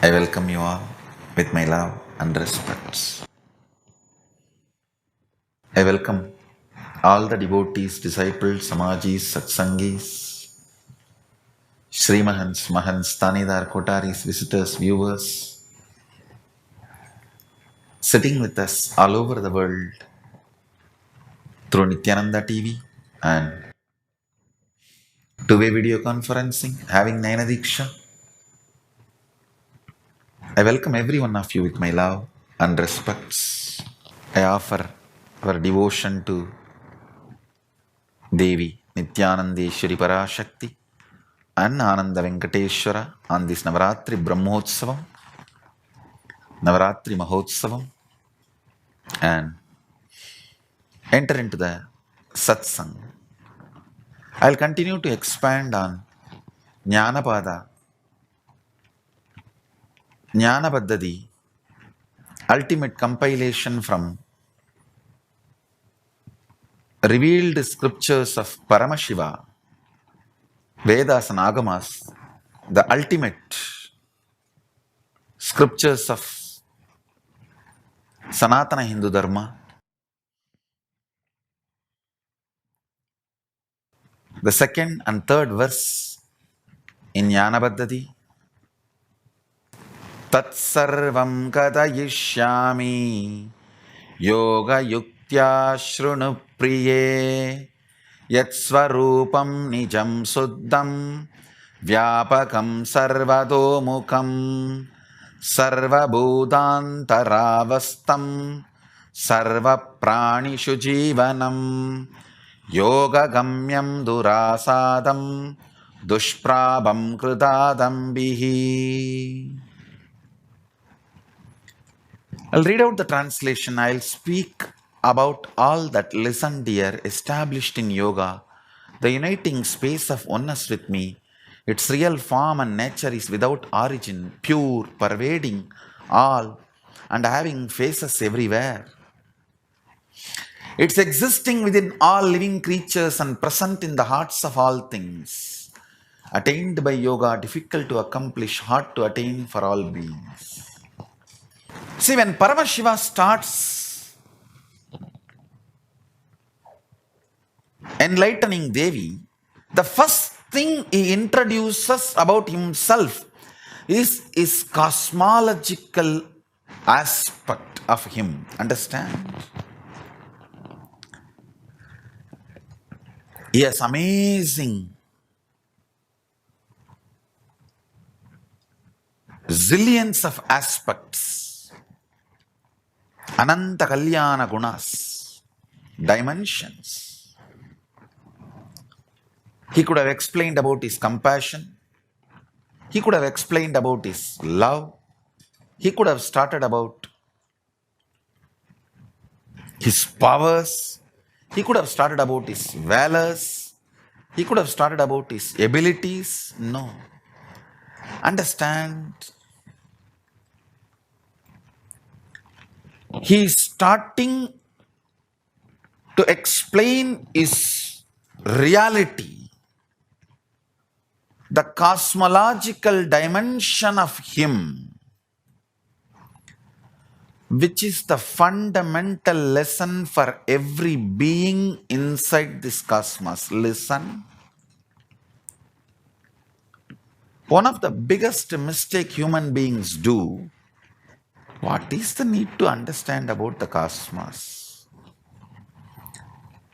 I welcome you all with my love and respect. I welcome all the devotees, disciples, samajis, satsangis, Srimahans, Mahans, Tanidar, Kotaris, visitors, viewers, sitting with us all over the world through Nithyananda TV and two-way video conferencing, having Naina Diksha. I welcome every one of you with my love and respects. I offer our devotion to Devi Nithyanandeshwari Parashakti and Ananda Venkateshwara on this Navaratri Brahmotsavam, Navaratri Mahotsavam, and enter into the satsang. I'll continue to expand on Jnanapada, Jnanapaddhati, ultimate compilation from revealed scriptures of Paramashiva, Vedas and Agamas, the ultimate scriptures of Sanatana Hindu Dharma. The second and third verse in Jnanapaddhati, Tatsarvam Kadayishyami Yoga Yuktya Shrunu Priye Yatsvarupam Nijam Suddham Vyapakam Sarvadomukam Sarvabhudantaravastam Sarvapranishu Jivanam Yoga Gamyam Durasadam Dushprabham Kridadambihi. I'll read out the translation. I'll speak about all that listen dear established in yoga, the uniting space of oneness with me. Its real form and nature is without origin, pure, pervading all, and having faces everywhere. It's existing within all living creatures and present in the hearts of all things. Attained by yoga, difficult to accomplish, hard to attain for all beings. See, when Paramashiva starts enlightening Devi, the first thing he introduces about himself is his cosmological aspect of him. Understand? He has amazing zillions of aspects. Ananta Kalyana Gunas, dimensions. He could have explained about his compassion. He could have explained about his love. He could have started about his powers. He could have started about his valors. He could have started about his abilities. No. Understand? He is starting to explain his reality, the cosmological dimension of him, which is the fundamental lesson for every being inside this cosmos. Listen. One of the biggest mistake human beings do, what is the need to understand about the cosmos?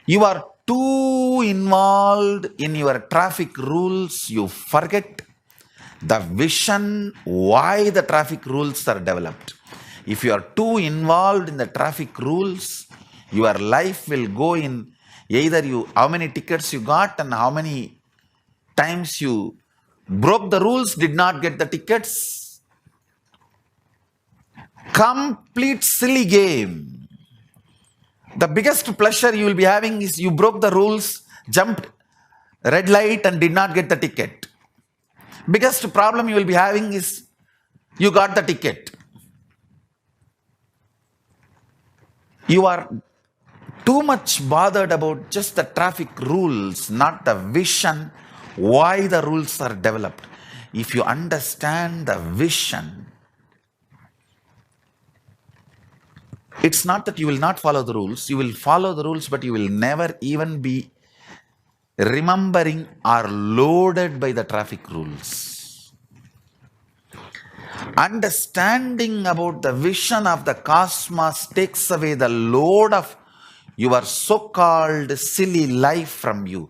You are too involved in your traffic rules, you forget the vision why the traffic rules are developed. If you are too involved in the traffic rules, your life will go in either how many tickets you got and how many times you broke the rules, did not get the tickets. Complete silly game. The biggest pleasure you will be having is you broke the rules, jumped red light and did not get the ticket. Biggest problem you will be having is you got the ticket. You are too much bothered about just the traffic rules, not the vision why the rules are developed. If you understand the vision, It's not that you will not follow the rules. You will follow the rules, but you will never even be remembering or loaded by the traffic rules. Understanding about the vision of the cosmos takes away the load of your so-called silly life from you.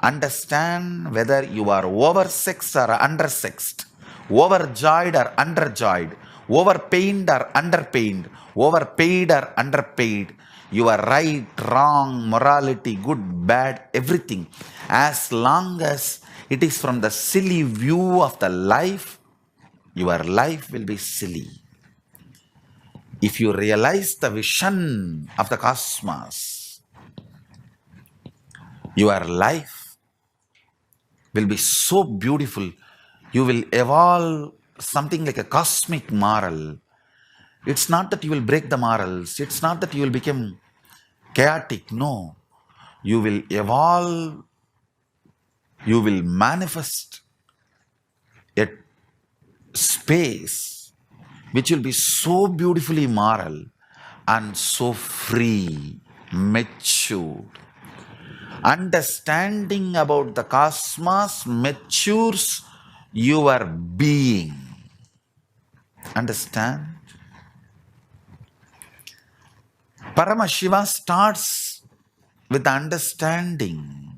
Understand whether you are oversexed or undersexed, overjoyed or underjoyed, overpained or underpained, overpaid or underpaid. You are right, wrong, morality, good, bad, everything. As long as it is from the silly view of the life, your life will be silly. If you realize the vision of the cosmos, your life will be so beautiful. You will evolve something like a cosmic moral. It's not that you will break the morals. It's not that you will become chaotic. No. You will evolve. You will manifest a space which will be so beautifully moral and so free, mature. Understanding about the cosmos matures your being. Understand? Paramashiva starts with understanding,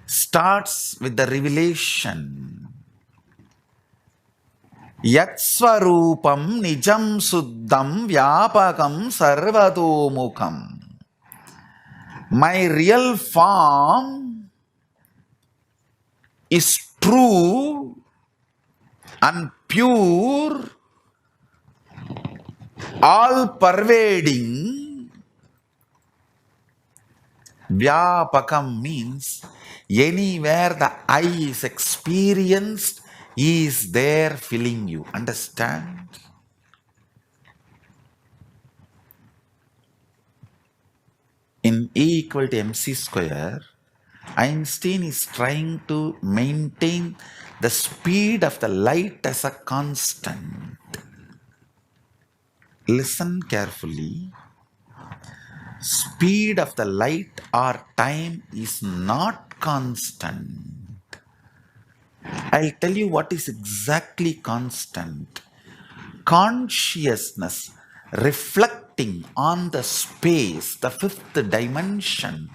starts with the revelation. Yatsvarupam nijam suddham vyapakam sarvatomukam. My real form is true and pure, all pervading. Vyapakam means anywhere the eye is experienced, he is there filling you. Understand? In E equal to mc square, Einstein is trying to maintain the speed of the light as a constant. Listen carefully. Speed of the light or time is not constant. I'll tell you what is exactly constant. Consciousness reflecting on the space, the fifth dimension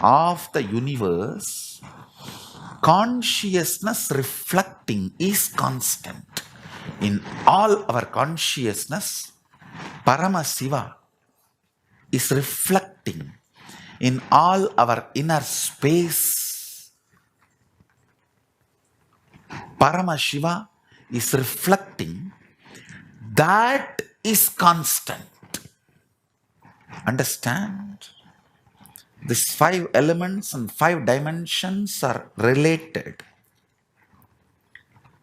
of the universe, consciousness reflecting is constant. In all our consciousness, Paramashiva is reflecting in all our inner space. Paramashiva is reflecting. That is constant. Understand? These 5 elements and 5 dimensions are related.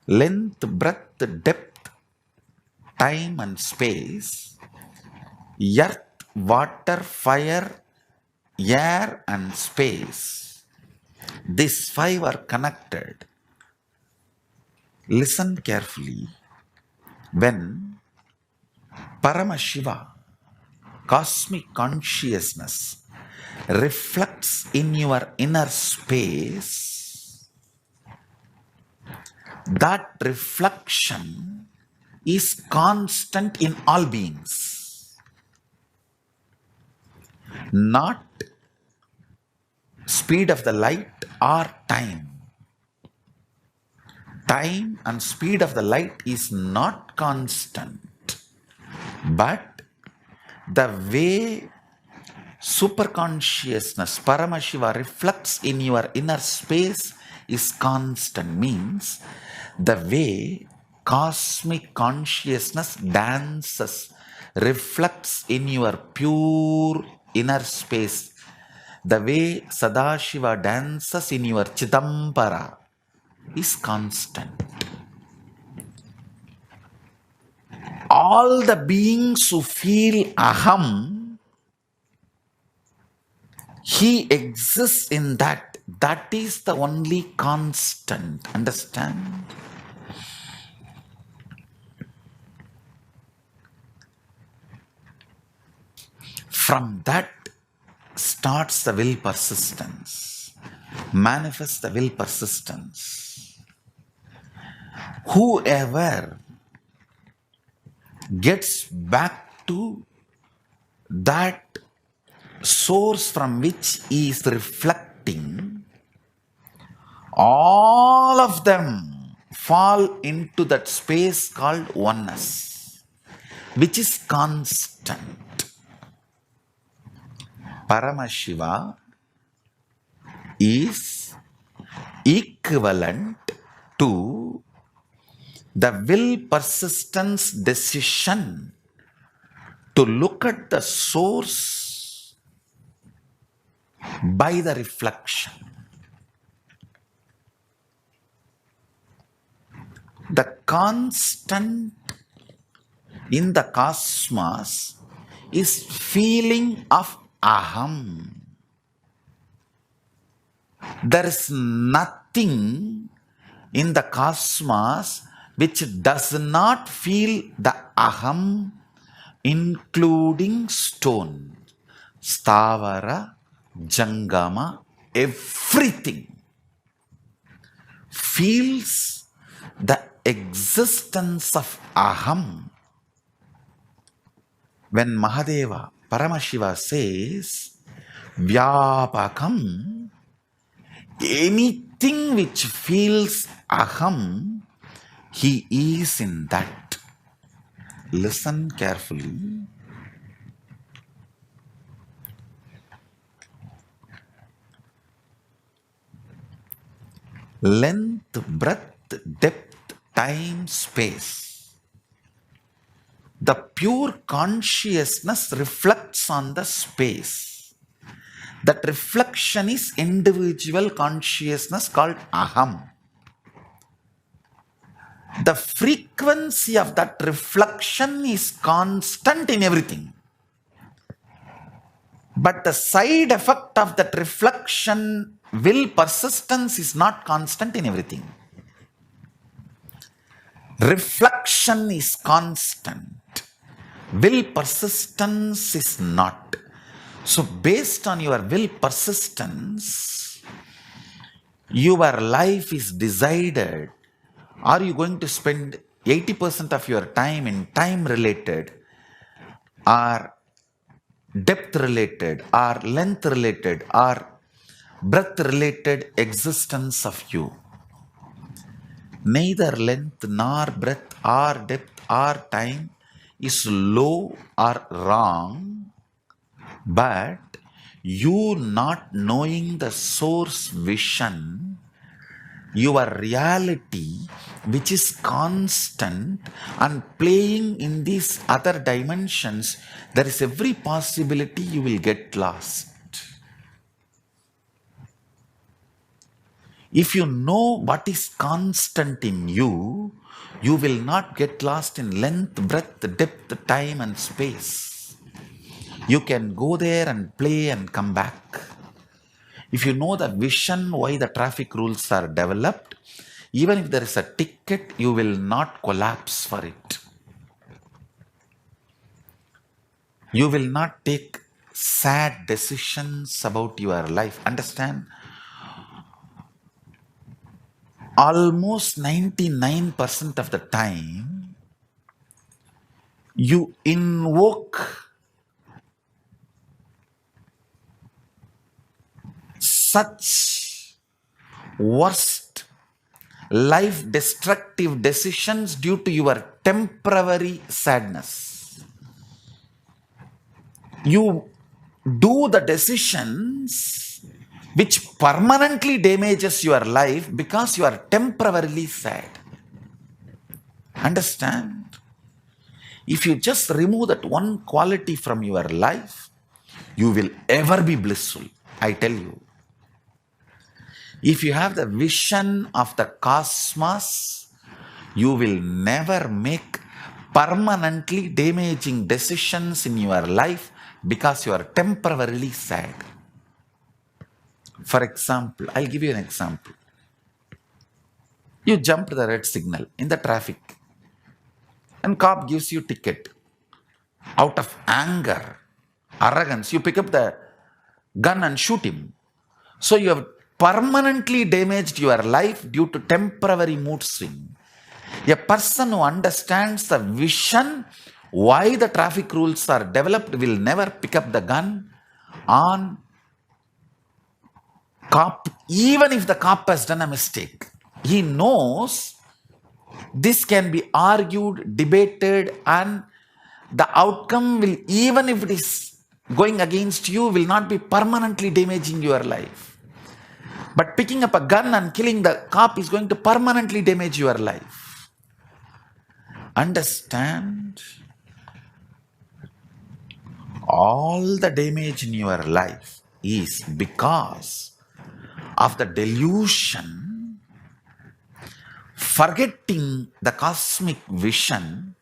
Length, breadth, depth, time and space. Earth, water, fire, air and space. These 5 are connected. Listen carefully. When Paramashiva, cosmic consciousness, reflects in your inner space, that reflection is constant in all beings. Not speed of the light or time. Time and speed of the light is not constant. But the way superconsciousness, Paramashiva, reflects in your inner space is constant. Means the way cosmic consciousness dances, reflects in your pure inner space. The way Sadashiva dances in your Chidambara is constant. All the beings who feel aham, he exists in that. That is the only constant. Understand? From that starts the will persistence, manifests the will persistence. Whoever gets back to that source from which he is reflecting, all of them fall into that space called oneness, which is constant. Paramashiva is equivalent to the will persistence decision to look at the source by the reflection. The constant in the cosmos is feeling of aham. There is nothing in the cosmos which does not feel the aham, including stone, stavara, jangama, everything feels the existence of aham. When Mahadeva, Paramashiva says, Vyapakam, anything which feels aham, he is in that. Listen carefully. Length, breadth, depth, time, space. The pure consciousness reflects on the space. That reflection is individual consciousness called aham. The frequency of that reflection is constant in everything. But the side effect of that reflection, will persistence, is not constant in everything. Reflection is constant. Will persistence is not. So based on your will persistence, your life is decided. Are you going to spend 80% of your time in time related, or depth related, or length related, or breadth related existence of you? Neither length nor breadth or depth or time is low or wrong, but you not knowing the source vision, your reality, which is constant and playing in these other dimensions, there is every possibility you will get lost. If you know what is constant in you, you will not get lost in length, breadth, depth, time and space. You can go there and play and come back. If you know the vision why the traffic rules are developed, even if there is a ticket, you will not collapse for it. You will not take sad decisions about your life. Understand? Almost 99% of the time, you invoke such worst life destructive decisions due to your temporary sadness. You do the decisions which permanently damages your life because you are temporarily sad. Understand? If you just remove that one quality from your life, you will ever be blissful. I tell you. If you have the vision of the cosmos, you will never make permanently damaging decisions in your life because you are temporarily sad. For example, I'll give you an example. You jumped the red signal in the traffic and cop gives you ticket. Out of anger arrogance, you pick up the gun and shoot him. So you have permanently damaged your life due to temporary mood swing. A person who understands the vision why the traffic rules are developed will never pick up the gun on cop, even if the cop has done a mistake. He knows this can be argued, debated, and the outcome will, even if it is going against you, will not be permanently damaging your life. But picking up a gun and killing the cop is going to permanently damage your life. Understand? All the damage in your life is because of the delusion, forgetting the cosmic vision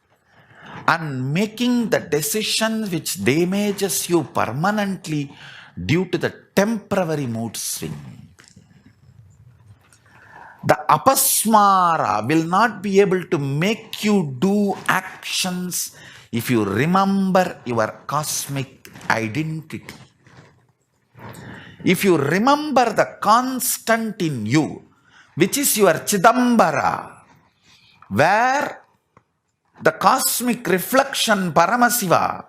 and making the decision which damages you permanently due to the temporary mood swing. The apasmara will not be able to make you do actions if you remember your cosmic identity. If you remember the constant in you, which is your Chidambara, where the cosmic reflection Paramashiva,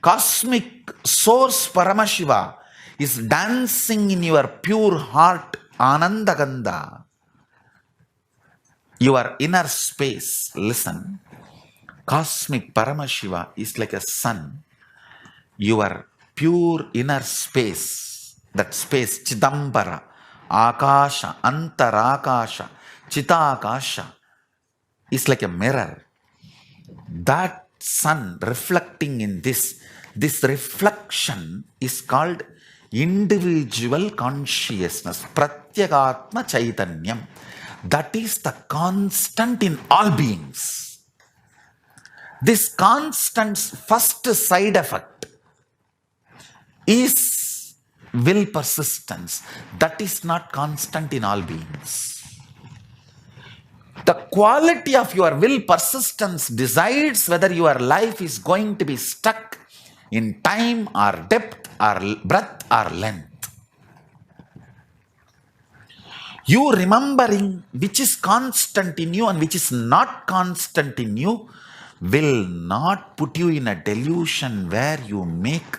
cosmic source Paramashiva is dancing in your pure heart Anandagandha, your inner space. Listen, cosmic Paramashiva is like a sun. Your pure inner space, that space Chidambara, Akasha, Antarakasha, Chitakasha, is like a mirror. That sun reflecting in this reflection is called individual consciousness, Pratyagatma Chaitanyam. That is the constant in all beings. This constant's first side effect is will persistence. That is not constant in all beings. The quality of your will persistence decides whether your life is going to be stuck in time or depth or breadth or length. You remembering which is constant in you and which is not constant in you will not put you in a delusion where you make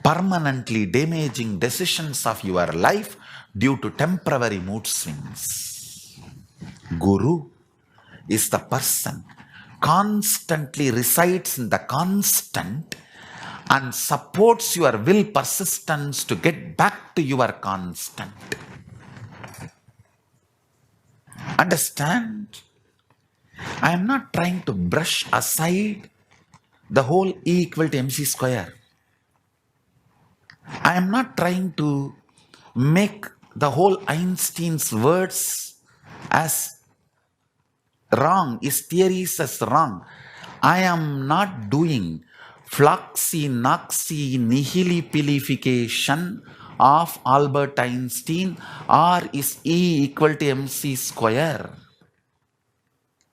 permanently damaging decisions of your life due to temporary mood swings. Guru is the person constantly resides in the constant and supports your will persistence to get back to your constant. Understand? I am not trying to brush aside the whole E equal to mc square. I am not trying to make the whole Einstein's words as wrong, his theories as wrong. I am not doing floxy, noxy, nihilipilification of Albert Einstein or is E equal to mc square.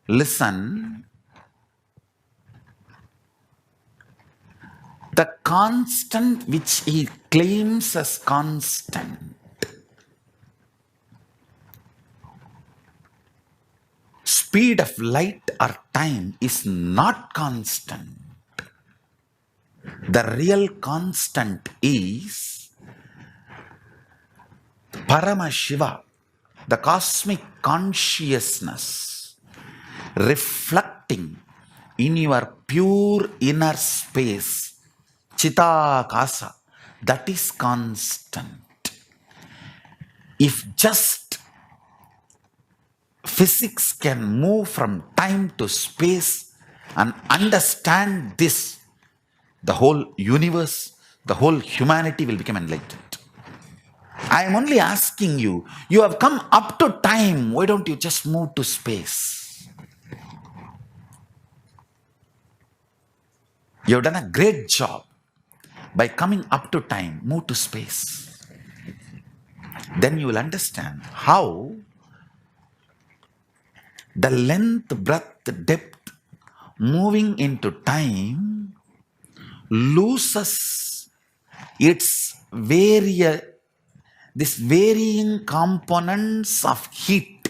Listen, the constant which he claims as constant speed of light or time is not constant. The real constant is Paramashiva, the cosmic consciousness reflecting in your pure inner space, Chitakasa, that is constant. If just physics can move from time to space and understand this, the whole universe, the whole humanity will become enlightened. I am only asking you, you have come up to time, why don't you just move to space? You have done a great job by coming up to time, move to space. Then you will understand how the length, breadth, depth, moving into time loses It's this varying components of heat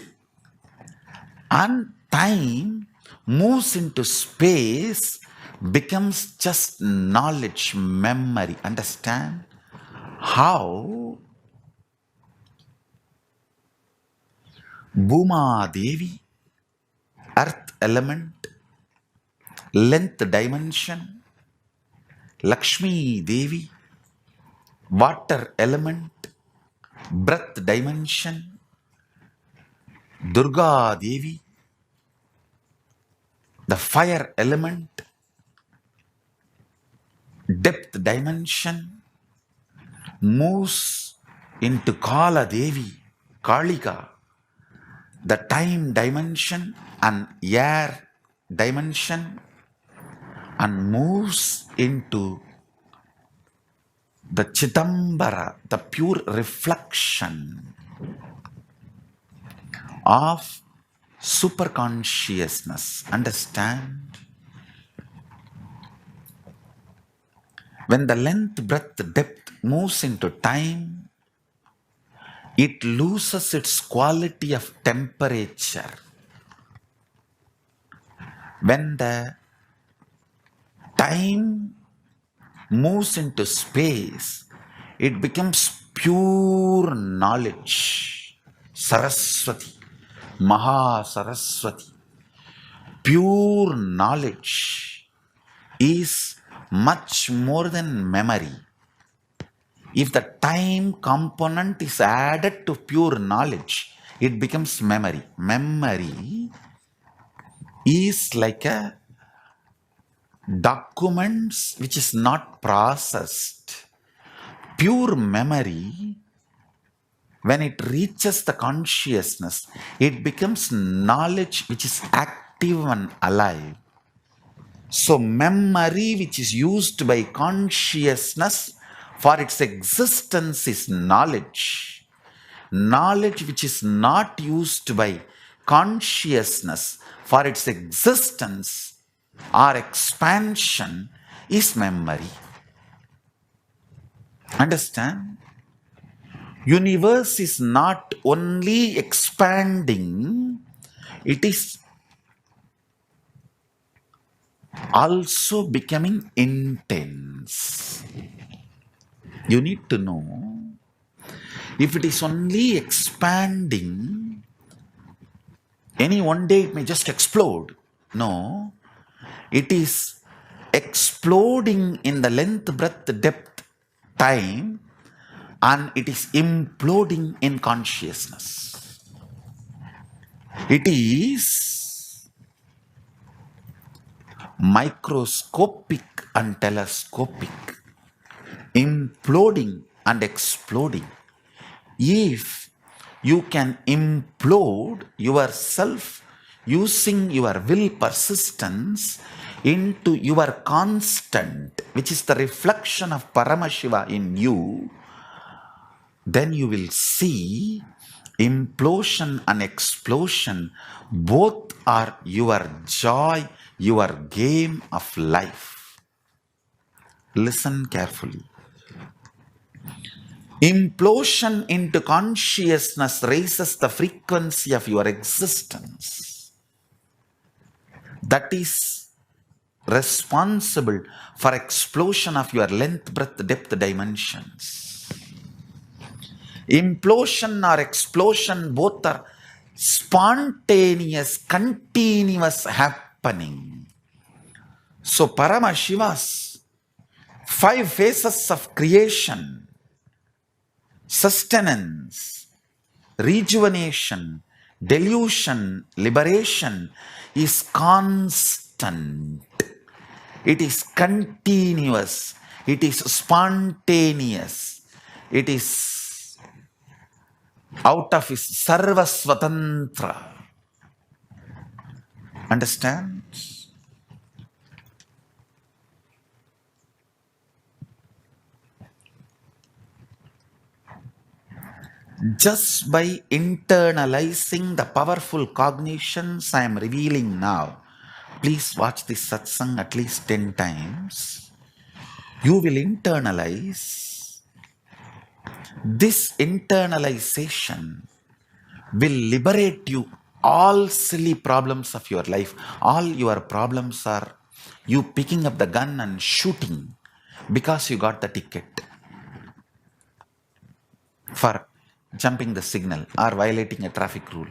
and time moves into space, becomes just knowledge, memory. Understand how Bhuma Devi, earth element, length dimension, Lakshmi Devi, water element, breath dimension, Durga Devi, the fire element, depth dimension, moves into Kala Devi, Kalika, the time dimension and air dimension, and moves into the Chidambara, the pure reflection of superconsciousness. Understand? When the length, breadth, depth moves into time, it loses its quality of temperature. When the time moves into space, it becomes pure knowledge. Saraswati, Maha Saraswati. Pure knowledge is much more than memory. If the time component is added to pure knowledge, it becomes memory. Memory is like a documents which is not processed. Pure memory, when it reaches the consciousness, it becomes knowledge which is active and alive. So memory which is used by consciousness for its existence is knowledge. Knowledge which is not used by consciousness for its existence or expansion is memory. Understand? Universe is not only expanding, it is also becoming intense. You need to know, if it is only expanding, any one day it may just explode. No, it is exploding in the length, breadth, depth, time, and it is imploding in consciousness. It is microscopic and telescopic, imploding and exploding. If you can implode yourself using your will persistence into your constant, which is the reflection of Paramashiva in you, then you will see implosion and explosion both are your joy, your game of life. Listen carefully. Implosion into consciousness raises the frequency of your existence. That is responsible for explosion of your length, breadth, depth dimensions. Implosion or explosion both are spontaneous, continuous happening. So Paramashiva's 5 phases of creation, sustenance, rejuvenation, delusion, liberation is constant. It is continuous. It is spontaneous. It is out of his Sarva Swatantra. Understand? Just by internalizing the powerful cognitions I am revealing now, please watch this satsang at least 10 times. You will internalize This internalization will liberate you all silly problems of your life. All your problems are you picking up the gun and shooting because you got the ticket for jumping the signal or violating a traffic rule.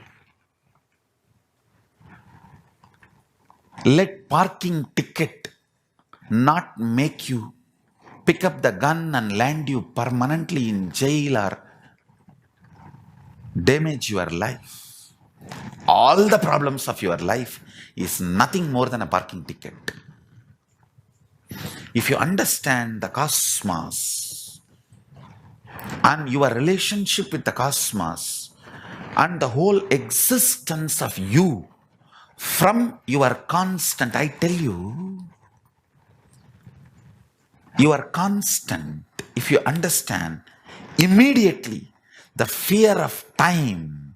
Let parking ticket not make you pick up the gun and land you permanently in jail or damage your life. All the problems of your life is nothing more than a parking ticket. If you understand the cosmos and your relationship with the cosmos and the whole existence of you from your constant, I tell you, you are constant. If you understand, immediately the fear of time,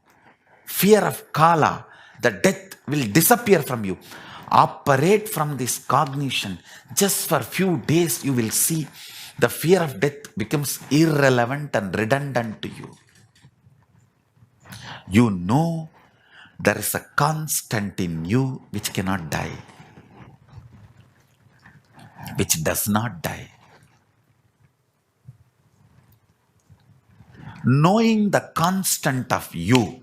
fear of kala, the death will disappear from you. Operate from this cognition. Just for few days you will see the fear of death becomes irrelevant and redundant to you. You know there is a constant in you which cannot die, which does not die. Knowing the constant of you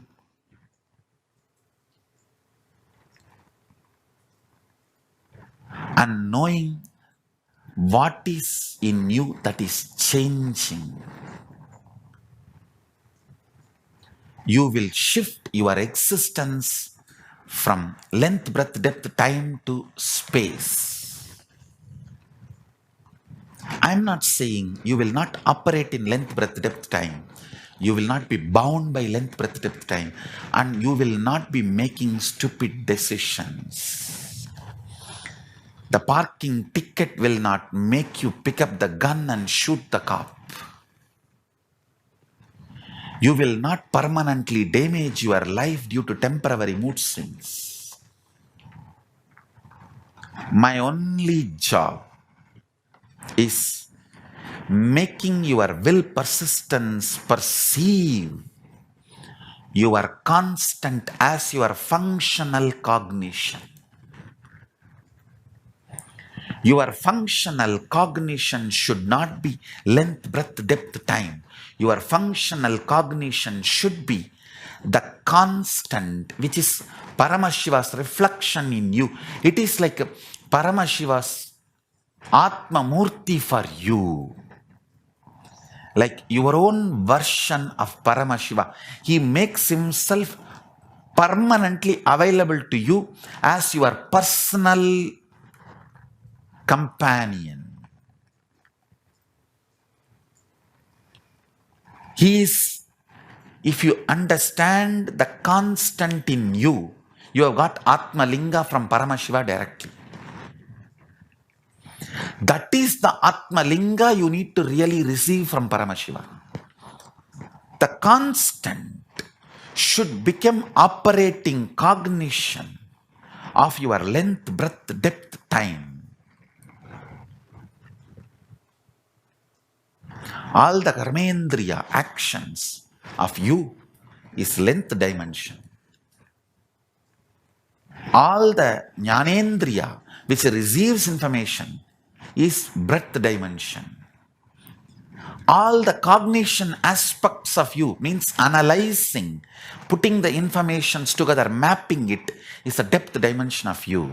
and knowing what is in you that is changing, you will shift your existence from length, breadth, depth, time to space. I'm not saying you will not operate in length, breadth, depth, time. You will not be bound by length, breadth, depth, time, and you will not be making stupid decisions. The parking ticket will not make you pick up the gun and shoot the cop. You will not permanently damage your life due to temporary mood swings. My only job is making your will persistence perceive your constant as your functional cognition. Your functional cognition should not be length, breadth, depth, time. Your functional cognition should be the constant, which is Paramashiva's reflection in you. It is like Paramashiva's Atma Murti for you. Like your own version of Paramashiva. He makes himself permanently available to you as your personal companion. He is, if you understand the constant in you, you have got Atma Linga from Paramashiva directly. That is the Atma Linga you need to really receive from Paramashiva. The constant should become operating cognition of your length, breadth, depth, time. All the karmendriya actions of you is length dimension. All the jnanendriya which receives information is breadth dimension. All the cognition aspects of you means analyzing, putting the informations together, mapping it is a depth dimension of you.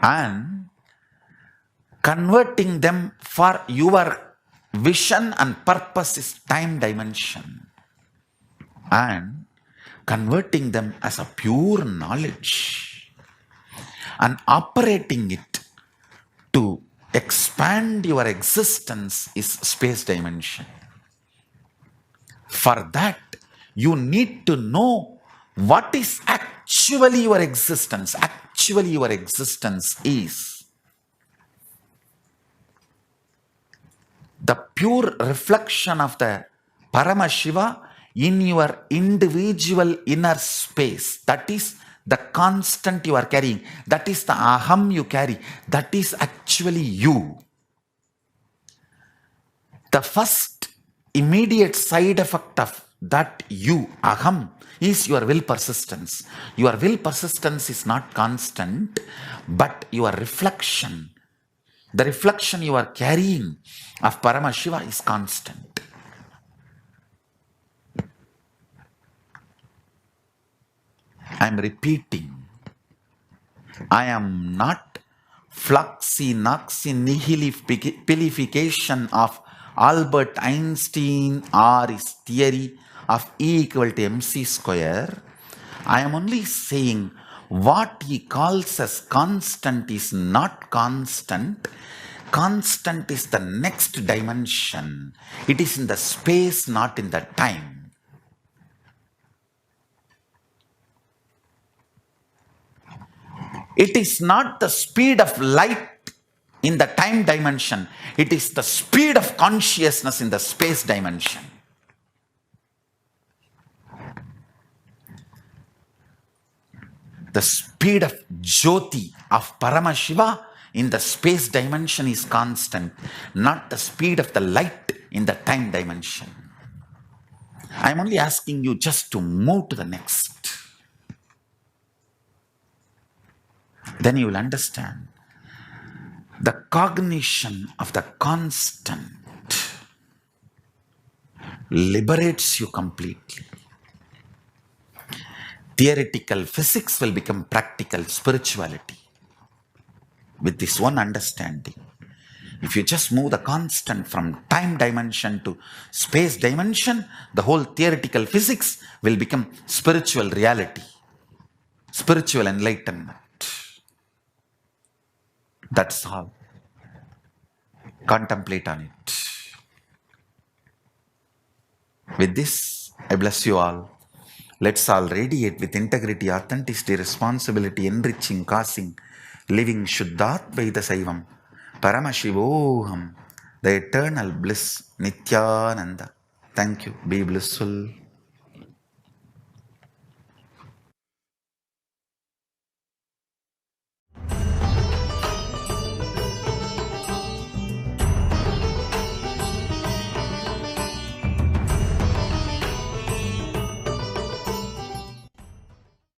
And converting them for your vision and purpose is time dimension. And converting them as a pure knowledge and operating it to expand your existence is space dimension. For that, you need to know what is actually your existence. Actually, your existence is the pure reflection of the Paramashiva in your individual inner space. That is the constant you are carrying. That is the aham you carry. That is actually you. The first immediate side effect of that you, aham, is your will persistence. Your will persistence is not constant, but your reflection, the reflection you are carrying of Paramashiva is constant. I am repeating. I am not fluxy, noxy, nihilification of Albert Einstein or his theory of E equal to mc square. I am only saying what he calls as constant is not constant. Constant is the next dimension. It is in the space, not in the time. It is not the speed of light in the time dimension. It is the speed of consciousness in the space dimension. The speed of Jyoti, of Paramashiva, in the space dimension is constant, not the speed of the light in the time dimension. I am only asking you just to move to the next. Then you will understand the cognition of the constant liberates you completely. Theoretical physics will become practical spirituality. With this one understanding, if you just move the constant from time dimension to space dimension, the whole theoretical physics will become spiritual reality, spiritual enlightenment. That's all. Contemplate on it. With this, I bless you all. Let's all radiate with integrity, authenticity, responsibility, enriching, causing, living Shuddhatvaita Saivam, Paramashivoham, the eternal bliss, Nithyananda. Thank you. Be blissful.